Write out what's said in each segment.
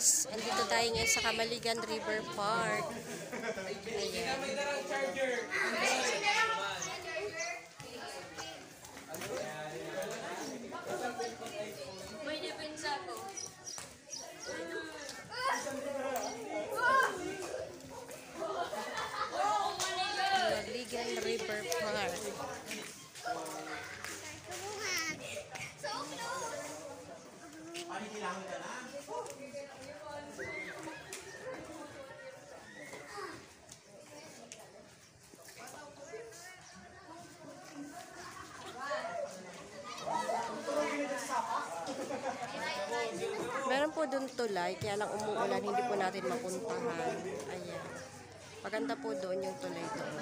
guys, andito tayo ngayon sa Camaligan River Park. Ayan. May depensa ko. Camaligan River Park. Meron po doon tulay, kaya lang umuulan, hindi po natin mapuntahan. Ayan. Maganda po doon yung tulay doon.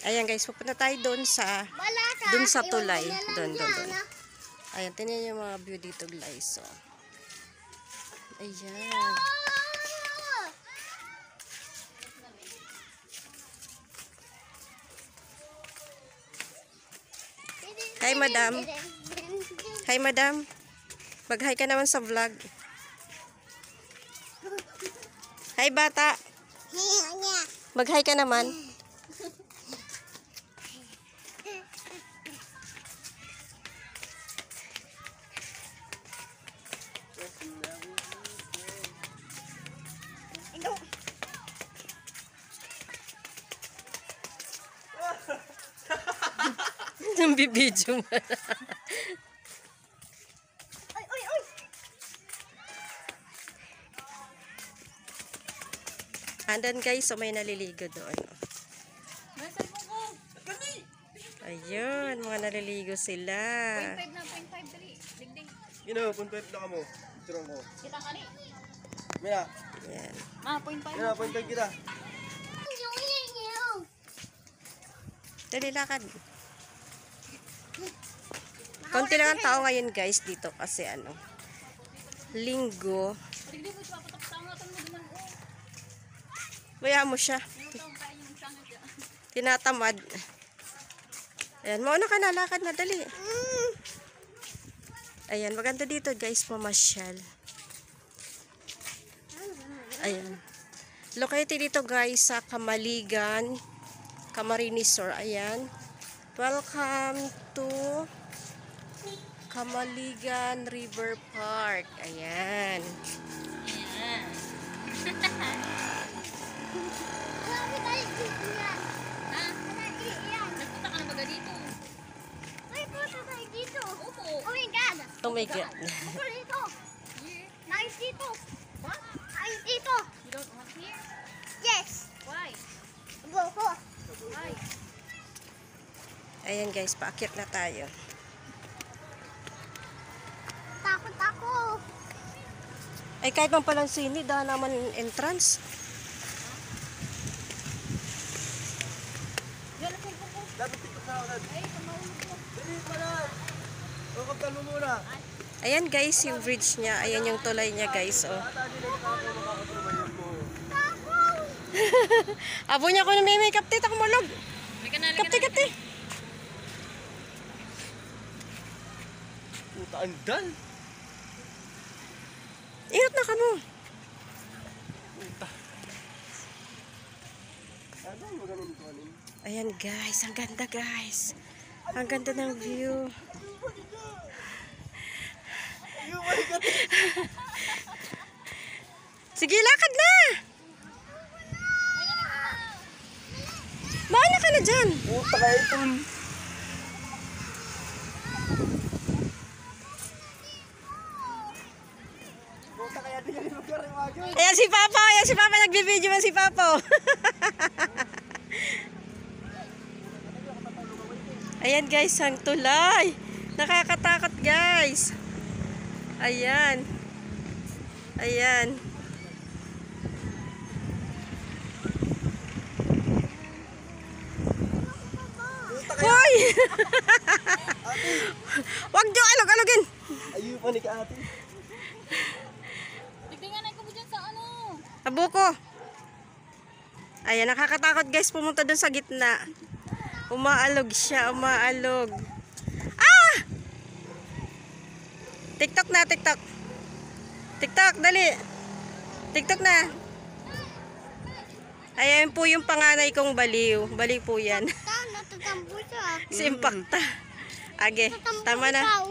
Ayan guys, pupunta tayo doon sa tulay. Doon. Ayan, tingnan yung mga view dito guys. So, ayan. Hi madam. Hi madam. Mag-hi ka naman sa vlog. Hi bata. Mag-hi ka naman. Yung bibidyo mo. Andan guys, so may naliligo doon. Ayun, mga naliligo sila. 0.5 na, 0.5 digdig. Gino, 0.5 na ka mo. Turong ko. Kita ka rin. Mira. Ayan. Ma, 0.5. Mira, 0.5 kita. Dali lakad. Konti lang ang tao ngayon guys dito kasi ano, linggo. Digdig mo, papatak-tangatan mo naman. Maya mo siya. Tinatamad. Ayan, mauna ka na, lakad na, dali. Ayan, maganda dito guys, mamasyal. Ayan. Located dito guys sa Camaligan, Camarines Sur. Ayan. Welcome to Camaligan River Park. Ayan. Ayan. Nagpunta ka na baga dito? Opo. Oh my God. What? You don't want here? Yes. Why? Boko. Why? Ayan guys, paakyat na tayo. Takot ako. Ay kahit man palang sini, dahil naman entrance. Yan ang cellphone ko. Dapat tikot na ako. Ay, kamahulog ko. Dali pa na. Huwag mo muna. Ayan guys, yung bridge niya. Ayan yung tulay niya guys. Oh. Abo niya ko na may makeup tita kumulog. May kanala Kapti. Puta, andan. Ingat na ka mo. Puta. Ano mo ganun ito? Ayan guys, ang ganda guys. Ang ganda ng view. Sige, lakad na. Mauna ka na dyan. Puta ka ito. Puta kaya di ganun magkariwag. Ayan si Papa. Nagbibideo man si Papa. Ayan guys, ang tulay. Nakakatakot guys. Ayan. Hoy! Wag niyo alog-alogin. Ayun pa ni ka ate. Tignan ko mo dyan sa ano. Abuko. Ayan, nakakatakot guys, pumunta dun sa gitna. Umaalog siya, umaalog. Ah! TikTok na, TikTok. TikTok, dali. TikTok na. Ayan po yung panganay kong baliw. Baliw po yan. Tama, tatambo siya. Si Impacta. Age, tama na.